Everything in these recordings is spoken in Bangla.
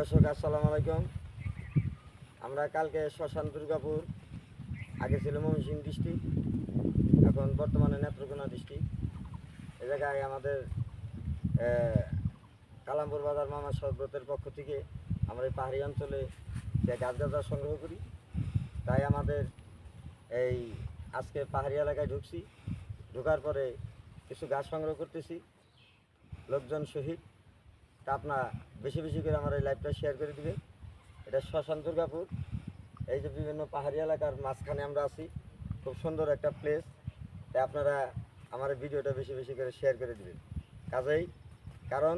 দর্শক আসসালামু আলাইকুম। আমরা কালকে শ্মশান দুর্গাপুর, আগে ছিল ময়মনসিংহ ডিস্ট্রিক্ট, এখন বর্তমানে নেত্রকোনা ডিস্ট্রিক্ট। এ জায়গায় আমাদের কালামপুর বাজার মামা শরবতের পক্ষ থেকে আমরা এই পাহাড়ি অঞ্চলে যে গাছগাছরা সংগ্রহ করি, তাই আমাদের এই আজকে পাহাড়ি এলাকায় ঢুকছি। ঢোকার পরে কিছু গাছ সংগ্রহ করতেছি লোকজন সহিত। তা আপনারা বেশি বেশি করে আমার এই লাইভটা শেয়ার করে দিবেন। এটা শ্মশান দুর্গাপুর, এই যে বিভিন্ন পাহাড়ি এলাকার মাঝখানে আমরা আছি, খুব সুন্দর একটা প্লেস। তাই আপনারা আমার এই ভিডিওটা বেশি বেশি করে শেয়ার করে দিবেন। কাজেই কারণ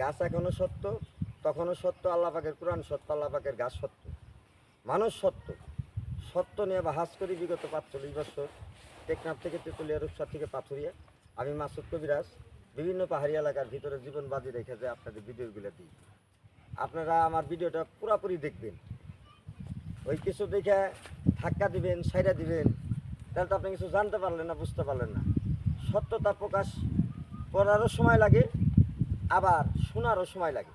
গাছ এখনও সত্য, তখনও সত্য, আল্লাহ পাকের কোরআন সত্য, আল্লাহ পাকের গাছ সত্য, মানুষ সত্য। সত্য নিয়ে বাহাজ করি বিগত ৪৫ বছর, টেকনাফ থেকে তেঁতুলিয়া, রূপসা থেকে পাথুরিয়া। আমি মাসুদ কবিরাজ বিভিন্ন পাহাড়ি এলাকার ভিতরে জীবন বাজি রেখে যে আপনাদের ভিডিওগুলো দিই। আপনারা আমার ভিডিওটা পুরোপুরি দেখবেন। ওই কিছু দেখে ধাক্কা দিবেন, সাইডা দিবেন, তাহলে তো আপনি কিছু জানতে পারলেন না, বুঝতে পারলেন না। সত্যতা প্রকাশ করারও সময় লাগে, আবার শোনারও সময় লাগে।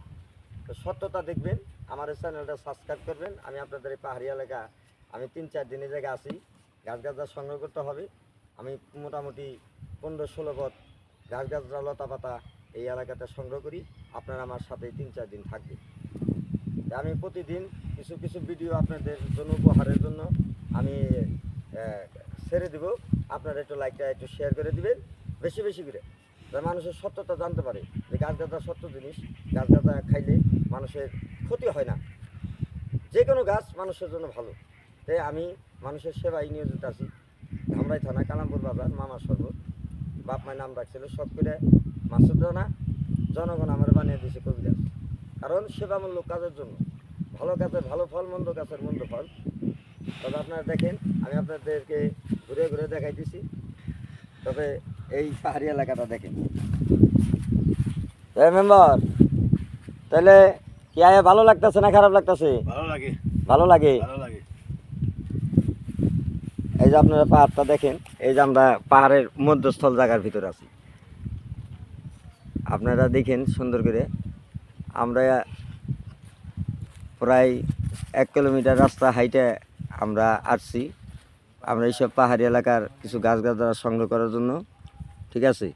তো সত্যতা দেখবেন, আমার এই চ্যানেলটা সাবস্ক্রাইব করবেন। আমি আপনাদের এই পাহাড়ি এলাকা, আমি ৩-৪ দিনের জায়গায় আছি। গাছগাছরা সংগ্রহ করতে হবে। আমি মোটামুটি ১৫-১৬ পথ গাছগাছরা, লতা পাতা এই এলাকাতে সংগ্রহ করি। আপনারা আমার সাথে ৩-৪ দিন থাকবেন। আমি প্রতিদিন কিছু কিছু ভিডিও আপনাদের জন্য, উপহারের জন্য আমি ছেড়ে দেব। আপনারা একটু লাইকটা একটু শেয়ার করে দিবেন বেশি বেশি করে, যাতে মানুষের সত্যতা জানতে পারে যে গাছগাছা সত্য জিনিস। গাছগাছা খাইলে মানুষের ক্ষতি হয় না, যে কোনো গাছ মানুষের জন্য ভালো। তাই আমি মানুষের সেবায় নিয়োজিত আছি। ধামরাই থানা, কালামপুর বাজার, মামা শরবত। বাপ মায়ের নাম রাখছিল সব করে মাসুদ রানা। জনগণ আমার বানিয়ে দিয়েছে কবিরাজ, কারণ সেবামূলক কাজের জন্য। ভালো কাজের ভালো ফল, মন্দ গাছের মন্দ ফল। তবে আপনারা দেখেন, আমি আপনাদেরকে ঘুরে ঘুরে দেখাইতেছি। তবে এই পাহাড়ি এলাকাটা দেখেন। মেম্বার, তাহলে কি আয়া ভালো লাগতেছে না খারাপ লাগতেছে? ভালো লাগে, ভালো লাগে। ভালো লাগে। এই যে আপনারা পাহাড়টা দেখেন, এই যে আমরা পাহাড়ের মধ্যস্থল জায়গার ভিতরে আছি। আপনারা দেখেন সুন্দর করে। আমরা প্রায় 1 কিলোমিটার রাস্তা হাইটে আমরা আসছি। আমরা এইসব পাহাড়ি এলাকার কিছু গাছগাছরা সংগ্রহ করার জন্য, ঠিক আছে?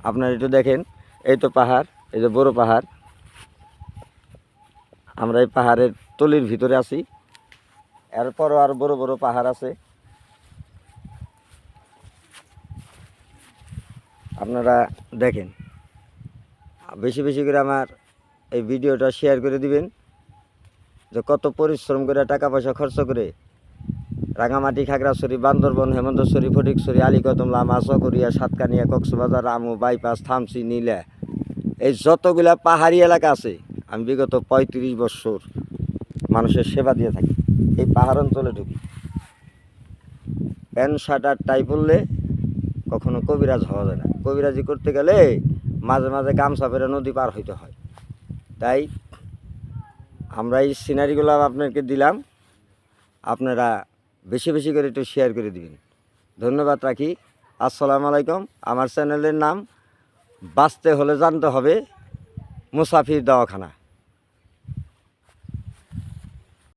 আপনারা একটু দেখেন, এই তো পাহাড়, এই যে বড় পাহাড়। আমরা এই পাহাড়ের তলির ভিতরে আছি। এরপরও আর বড় বড় পাহাড় আছে। আপনারা দেখেন, বেশি বেশি করে আমার এই ভিডিওটা শেয়ার করে দিবেন। যে কত পরিশ্রম করে, টাকা পয়সা খরচ করে রাঙামাটি, খাগড়াছড়ি, বান্দরবন, হেমন্তছড়ি, ফটিকছড়ি, আলীকদম, লামা, চকরিয়া, সাতকানিয়া, কক্সবাজার, আমু, বাইপাস, থামসি, নীলা, এই যতগুলা পাহাড়ি এলাকা আছে, আমি বিগত 35 বছর মানুষের সেবা দিয়ে থাকি। এই পাহাড় অঞ্চলে ঢুকি। প্যান্ট শার্ট আর টাই পরলে কখনো কবিরাজ হওয়া যায় না। কবিরাজি করতে গেলে মাঝে মাঝে গামছা পেরে নদী পার হইতে হয়। তাই আমরা এই সিনারিগুলো আপনাকে দিলাম। আপনারা বেশি বেশি করে একটু শেয়ার করে দিবেন। ধন্যবাদ রাখি। আসসালামু আলাইকুম। আমার চ্যানেলের নাম বাঁচতে হলে জানতে হবে মুসাফির দওয়াখানা।